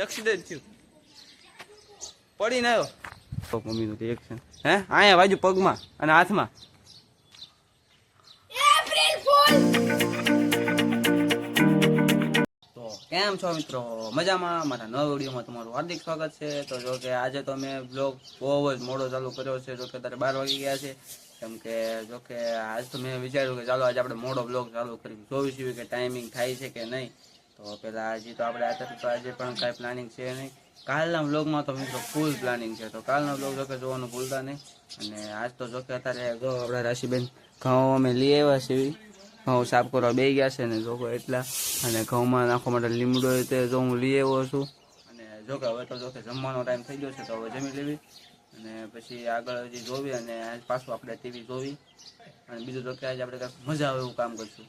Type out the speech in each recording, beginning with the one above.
Accident થયું, પડીને આવ્યો. મમ્મીનું રિએક્શન હે અહીંયા બાજુ પગમાં અને હાથમાં. તો કેમ છો મિત્રો? મજામાં? મારા નવા વિડીયોમાં તમારું હાર્દિક સ્વાગત છે. તો જો કે આજે તો મેં બ્લોગ બહુ જ મોડો ચાલુ કર્યો છે. જો કે અત્યારે 12 વાગી ગયા છે. કેમ કે જો કે આજ તો મેં વિચાર્યું કે ચાલો આજે આપણે મોડો બ્લોગ ચાલુ કરી જોઈશું કે ટાઈમિંગ થાય છે કે નહીં. તો પેલા હજી તો આપણે આજે પણ કાંઈ પ્લાનિંગ છે નહીં. કાલના બ્લોગમાં તો મિત્રો ફૂલ પ્લાનિંગ છે. તો કાલનો બ્લોગ જોકે જોવાનું ભૂલતા નહીં. અને આજ તો જોકે અત્યારે જો આપણા રાશિબેન ઘઉં અમે લઈ આવ્યા છીએ. ઘઉં સાફ કરવા બે ગયા છે ને જોકો એટલા. અને ઘઉંમાં નાખવા માટે લીમડો તે જો હું લઈ આવ્યો છું. અને જોકે હવે તો જોકે જમવાનો ટાઈમ થઈ ગયો છે તો હવે જમી લેવી અને પછી આગળ હજી જોવી અને આજ પાછું આપણે ટીવી જોવી. અને બીજું જોકે આજે આપણે કાંઈક મજા આવે એવું કામ કરશું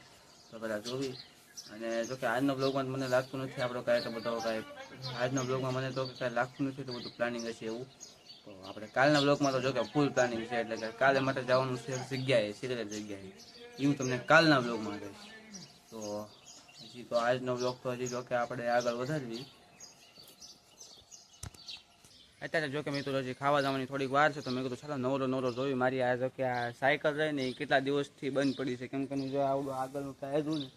તો બધા જોવી. અને જોકે આજનો બ્લોગમાં મને લાગતું નથી આપણો કાંઈ બધો કાંઈ આજનો બ્લોગમાં મને તો કાંઈ લાગતું નથી તો બધું પ્લાનિંગ હશે એવું. તો આપણે કાલના બ્લોગમાં તો જોકે ફૂલ પ્લાનિંગ છે. એટલે કે કાલે માટે જવાનું છે જગ્યાએ સિરિયલ જગ્યાએ એ હું તમને કાલના બ્લોગમાં કહીશ. તો હજી તો આજનો બ્લોગ તો હજી જોકે આપણે આગળ વધારવી. અત્યારે જોકે મેં તો હજી ખાવા જવાની થોડીક વાર છે તો મેં કીધું ચાલો નવરો જોઈ મારી આ જોકે આ સાયકલ રહી ને એ કેટલા દિવસથી બંધ પડી છે. કેમ કે જો આવડું આગળનું ટાયર હતું ને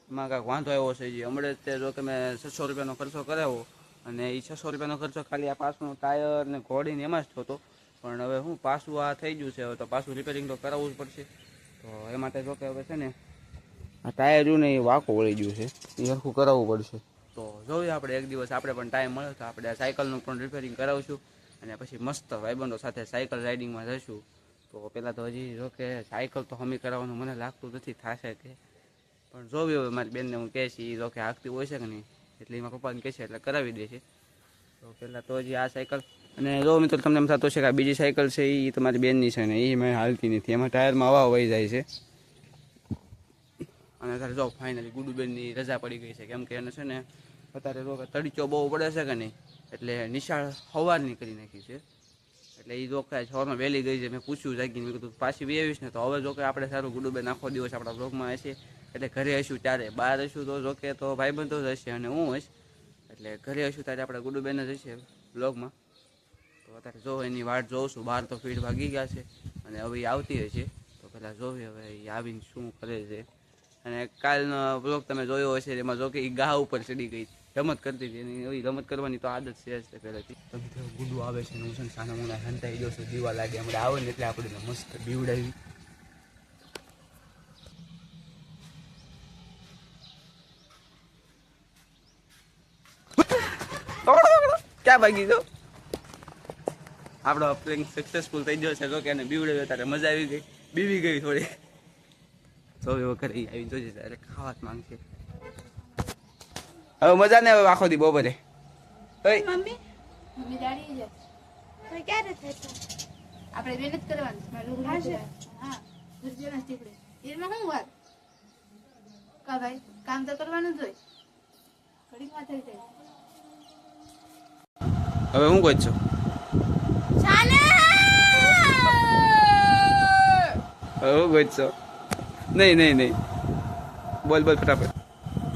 એમાં કાંઈક વાંધો આવ્યો છે. જે હમણાં તે જો કે મેં 600 રૂપિયાનો ખર્ચો કરાવ્યો અને એ 600 રૂપિયાનો ખર્ચો ખાલી આ પાછળનું ટાયર ને ઘોડીને એમાં જ થતો. પણ હવે હું પાછું આ થઈ ગયું છે હવે તો પાછું રિપેરિંગ તો કરાવવું જ પડશે. તો એ માટે જો કે હવે છે ને આ ટાયર રહ્યું ને એ વાંકો વળી ગયું છે એ સરખું કરાવવું પડશે. તો જોઈએ આપણે એક દિવસ આપણે પણ ટાઈમ મળે તો આપણે આ સાયકલનું પણ રિપેરિંગ કરાવશું અને પછી મસ્ત ભાઈબંધો સાથે સાયકલ રાઇડિંગમાં જઈશું. તો પહેલાં તો હજી જો કે સાયકલ તો હમી કરાવવાનું મને લાગતું નથી થશે કે પણ જોવી હવે મારી બેનને હું કહે છે એ જો કે હાંકતી હોય છે કે નહીં એટલે એમાં પપ્પાને કહે છે એટલે કરાવી દે છે. તો પહેલાં તો હજી આ સાયકલ અને જો મિત્રો તમને એમ થતું છે કે આ બીજી સાયકલ છે એ તમારી બેનની છે ને એ મેં હાલતી નથી એમાં ટાયરમાં હવા વહી જાય છે. અને અત્યારે જો ફાઇનલી ગુડુબેનની રજા પડી ગઈ છે કેમ કે એને છે ને અત્યારે જો કે તડીચો બહુ પડે છે કે નહીં એટલે નિશાળ સવારની કરી નાખી છે. એટલે એ જો કે સવારમાં વહેલી ગઈ છે. મેં પૂછ્યું જાગીને મેં કીધું પાછી બી આવીશ ને તો હવે જો કે આપણે સારું ગુડુબેન આખો દિવસ આપણા બ્લોગમાં હશે એટલે ઘરે હશું ત્યારે બહાર હશું તો જો કે તો ભાઈબંધો જ હશે અને હું હશ એટલે ઘરે હશું ત્યારે આપણે ગુડુબેન જ હશે બ્લોગમાં. તો અત્યારે જો એની વાટ જોઉં છું. બહાર તો ફીડ ભાગી ગયા છે અને હવે એ આવતી હશે તો પહેલાં જોવી હવે એ આવીને શું કરે છે. અને કાલનો બ્લોગ તમે જોયો હશે એમાં જો કે એ ગા ઉપર ચડી ગઈ રમત કરતી હતી એની એવી રમત કરવાની તો આદત છે જ પહેલાંથી. તમે તો ગુડું આવે છે ને હું છે ને સાના મોના હંતાઈ ગયો છું દીવા લાગે હમણાં આવે ને એટલે આપણે મસ્ત બીવડાવી. ક્યાં ભાગી ગયો આપણો પ્લેન સક્સેસફુલ થઈ ગયો છે. જો કે એને બીવડાવ્યો ત્યારે મજા આવી ગઈ બીવી ગઈ થોડી. તો ઘરે આવી જોજે ત્યારે ખાવા જ માંગશે. હવે મજા ને હવે આખો દી બપોરે મમ્મી દાડી છે તો ક્યારે થાય આપણે મહેનત કરવાની હા દુર્જના ટીકડે એમાં શું વાત કા ભાઈ કામ તો કરવાનું જ હોય ઘડી માં થઈ જાય. હવે હું કહું છું હવે હું કહું છું નહીં બોલ ફટાફટ.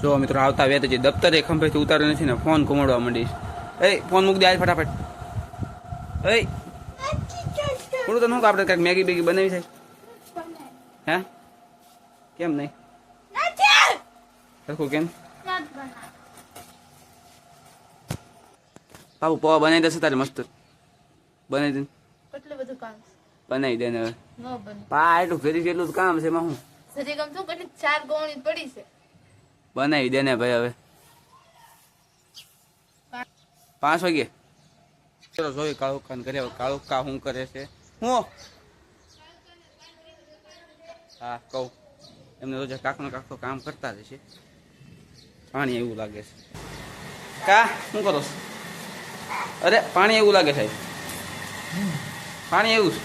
જો મિત્રો આવતા વ્યાત છે દફતરે ખંભેથી ઉતાર્યો નથી ને ફોન ઘુમાડવા માંડીશ. ફોન મૂક દે આજ ફટાફટ. થોડું તો શું આપણે કાંઈક મેગી બેગી બનાવી થાય હે કેમ નહીં સરખું કેમ બાબુ પૌવા બનાવી દેશે તારે મસ્ત બનાવી દે કેટલું બધું કામ બનાવી દે ને હવે ન બને પા એટલું ફેરી જેટલું કામ છે એમાં હું સજી કામ તો કેટલી 4 ગોણી પડી છે બનાવી દે ને ભાઈ હવે 5 વાગે. ચલો જોઈ કાળુકા ને ઘરે કાળુકા શું કરે છે હું હા કહું એમને રોજ કાકનો કાકો કામ કરતા રહેશે. પાણી એવું લાગે છે કા શું કરો અરે પાણી એવું લાગે સાહેબ પાણી એવું છે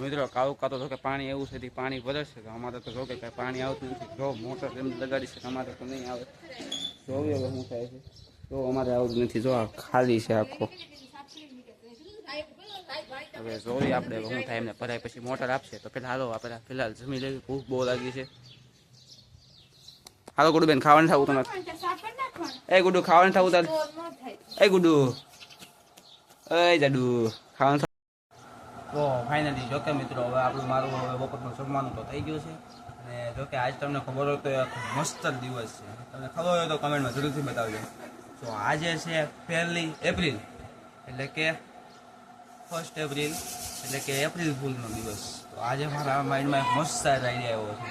મિત્રો કાળુકા તો જો કે પાણી એવું છે પાણી ભરે છે તો અમારે તો જો કે કાંઈ પાણી આવતું નથી. જો મોટર એમ લગાડી છે અમારે તો નહીં આવે. જોવી હવે શું થાય છે. જો અમારે આવતું નથી જો આ ખાલી છે આખો. હવે જોઈએ આપણે શું થાય એમને ભરાય પછી મોટર આપશે તો પેલા હાલો આપણે ફિલહાલ જમી લેવી ભૂખ બહુ લાગી છે. હાલો ગુડુબેન ખાવાનું થવું તમારે એ ગુડુ ખાવાનું થવું તાર તો ન થાય. એ ગુડુ એ જાડુ ખાવાનું તો ફાઇનલી જોકે મિત્રો હવે આપણું મારું હવે બપોરનું જમવાનું તો થઈ ગયું છે અને જોકે આજ તમને ખબર હોય તો એક મસ્ત દિવસ છે તમને ખબર હોય તો કમેન્ટમાં જરૂરથી બતાવજો તો આજે છે 1 એપ્રિલ એટલે કે 1 એપ્રિલ એટલે કે એપ્રિલ ફૂલનો દિવસ તો આજે મારા માઇન્ડમાં એક મસ્ત આઈડિયા આવ્યો છે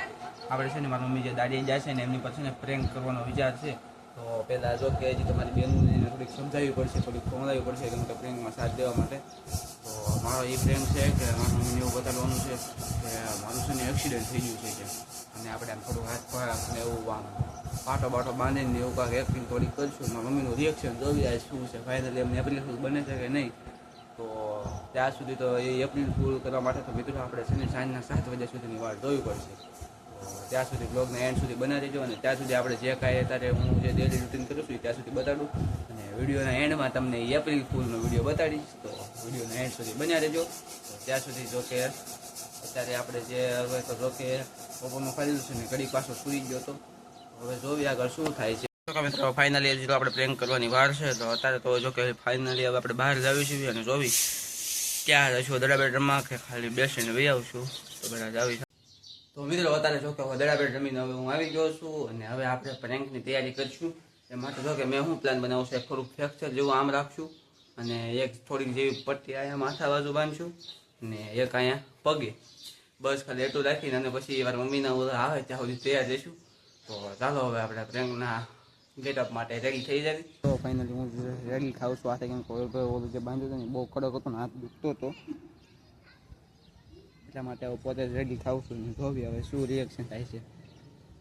આપણે છે ને મારી મમ્મી જે દાડી જાય છે ને એમની પર છે ને પ્રેન્ક કરવાનો વિચાર છે તો પહેલાં જો કે હજી તમારી બહેનને થોડીક સમજાવવી પડશે થોડીક ખવડાવવી પડશે કેમ કે પ્રેન્કમાં સાથ દેવા માટે તો મારો એ પ્રેમ છે કે મારી મમ્મીને એવું બતાવવાનું છે કે મારું છે ને એક્સિડન્ટ થઈ ગયું છે કે અને આપણે આમ થોડું હાથ પગ ને એવું આમ પાટો બાટો બાંધીને એવું કાંઈક એક્ટિંગ થોડીક કરશું મારી મમ્મીનું રિએક્શન જોવી આ શું છે ફાઇનલી એમને એપ્રિલ ફૂલ બને છે કે નહીં તો ત્યાં સુધી તો એ એપ્રિલ ફૂલ કરવા માટે તો મિત્રો આપણે છે ને સાંજના 7 વાગ્યા સુધીની વાર જોવી પડશે તો ત્યાં સુધી બ્લોગને એન્ડ સુધી બનાવી દેજો અને ત્યાં સુધી આપણે જે કાંઈ અત્યારે હું જે ડેલી રૂટીન કરું છું ત્યાં સુધી બતાડું અને વિડીયોના એન્ડમાં તમને એપ્રિલ ફૂલનો વિડીયો બતાડીશ તો વિડીયોના એન્ડ સુધી બન્યા રહેજો તો ત્યાં સુધી જો કે અત્યારે આપણે જે હવે તો જો કે બપોરનું ખાઈ લીધું છે ને ઘડી પાછો સૂઈ ગયો તો હવે જોઈએ આગળ શું થાય છે મિત્રો ફાઇનલી હજી તો આપણે પ્રેન્ક કરવાની વાર છે તો અત્યારે તો જો કે ફાઇનલી હવે આપણે બહાર જાવી છીએ અને જોવી ક્યાં જઈશું દડા બેડમાં કે ખાલી બેસીને વહી આવશું તો બધા જાવી તો મિત્રો અત્યારે જો કે દડા બેડ રમીને હવે હું આવી ગયો છું અને હવે આપણે પ્રેન્કની તૈયારી કરીશું એ માટે જો કે મેં શું પ્લાન બનાવું છું થોડુંક ફ્રેક્ચર જેવું આમ રાખશું અને એક થોડીક જેવી પટ્ટી અહીંયા માથા બાજુ બાંધશું અને એક અહીંયા પગે બસ ખાલી એટલું રાખીને અને પછી મારા મમ્મીના ઓલા આવે ત્યાં સુધી તૈયાર જઈશું તો ચાલો હવે આપણે પ્રેન્કના ગેટઅપ માટે રેડી થઈ જાય તો ફાઇનલી હું રેડી ખાઉં છું હાથે કેમ કે ઓલું જે બાંધ્યું હતું ને બહુ કડક હતો ને હાથ દુખતો હતો એટલા માટે હવે પોતે જ રેડી ખાઉં છું ને જોવી હવે શું રિએક્શન થાય છે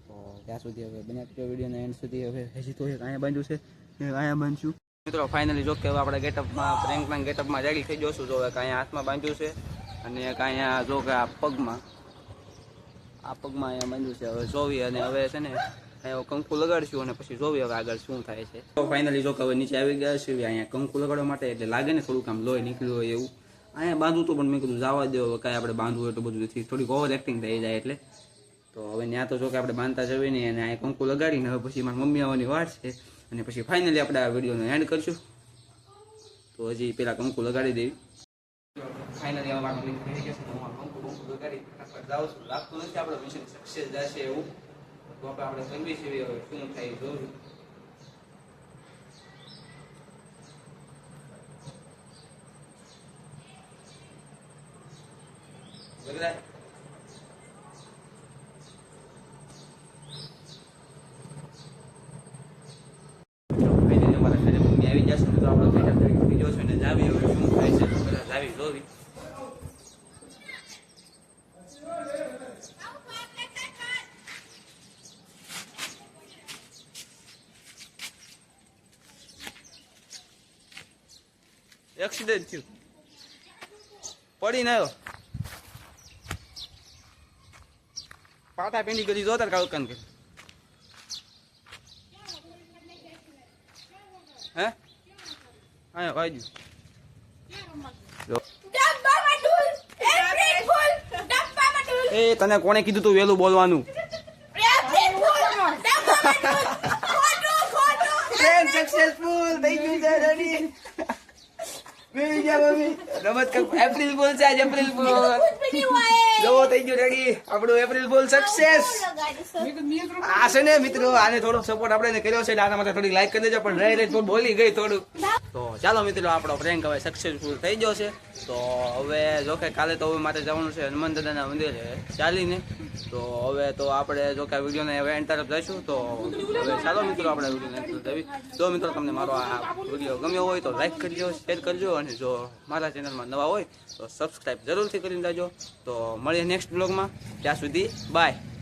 તો ત્યાં સુધી હવે બનાવી વિડીયોના એન્ડ સુધી હવે હજી તો એક અહીંયા બાંધ્યું છે અહીંયા બાંધશું મિત્રો ફાઇનલી જો કે હવે આપણે ગેટઅપમાં પ્રેન્કના ગેટઅપમાં રેડી થઈ જશું જો એક અહીંયા હાથમાં બાંધ્યું છે અને એક અહીંયા જો કે આ પગમાં અહીંયા બાંધ્યું છે હવે જોવી અને હવે છે ને કંકુ લગાડશું અને પછી જોવી હવે આગળ શું થાય છે તો ફાઇનલી જો કે હવે નીચે આવી ગયા છે અહીંયા કંકુ લગાડવા માટે એટલે લાગે ને થોડુંક આમ લોહી નીકળ્યું હોય એવું અહીંયા બાંધવું તો પણ મેં કીધું જવા દેવો કાંઈ આપણે બાંધવું હોય તો બધું નથી થોડીક ઓવર એક્ટિંગ થઈ જાય એટલે તો હવે ત્યાં તો જો કે આપણે બાંધતા જઈએ ને અને અહીંયા કંકુ લગાડીને હવે પછી મારી મમ્મી આવવાની વાત છે અને પછી ફાઇનલી આપણે આ વિડીયોનો એન્ડ કરશું તો હજી પેલા કંકુ લગાડી દેવી ફાઇનલી હવે મારું લિંક થઈ ગયું છે તો હું કંકુ લગાડી જાઉં છું લાગતું નથી આપણો મિશન સક્સેસ જશે એવું તો આપણે સમજી છીએ હવે શું થાય જોયું બગડાય આવી જશે તો આપણે બીજો છે ને જાવી હવે શું થાય છે તો પેલા જાવી જોવી એક્સિડન્ટ થયું પડીને આવ્યો પાટા પેંડી કરી જોતા કાળકાન કે હે આયો વાજુ એ તને કોણે કીધું તું વેલું બોલવાનું સક્સેસફુલ થઈ ગયું છે રેડી મેં ગયા મમ્મી રમત એપ્રિલ ફૂલ છે આજ એપ્રિલ ફૂલ જવો થઈ ગયું રેડી આપણું એપ્રિલ ફૂલ સક્સેસ આ છે ને મિત્રો આને થોડો સપોર્ટ આપણે કર્યો છે આના માટે થોડી લાઈક કરી દેજો પણ રહી રહી થોડું બોલી ગઈ થોડું તો ચાલો મિત્રો આપણો પ્રેન્ક હવે સક્સેસફુલ થઈ ગયો છે તો હવે જોકે કાલે તો હવે મારે જવાનું છે હનુમાન દાદાના મંદિરે ચાલીને તો હવે તો આપણે જોકે વિડીયોને હવે એન્ડ તરફ જઈશું તો હવે ચાલો મિત્રો આપણે વિડીયોને એન્ડ તરફ જઈએ જો મિત્રો તમને મારો આ વિડીયો ગમ્યો હોય તો લાઈક કરજો શેર કરજો અને જો મારા ચેનલમાં નવા હોય તો સબસ્ક્રાઈબ જરૂરથી કરીને દેજો તો મળીએ નેક્સ્ટ બ્લોગમાં ત્યાં સુધી બાય.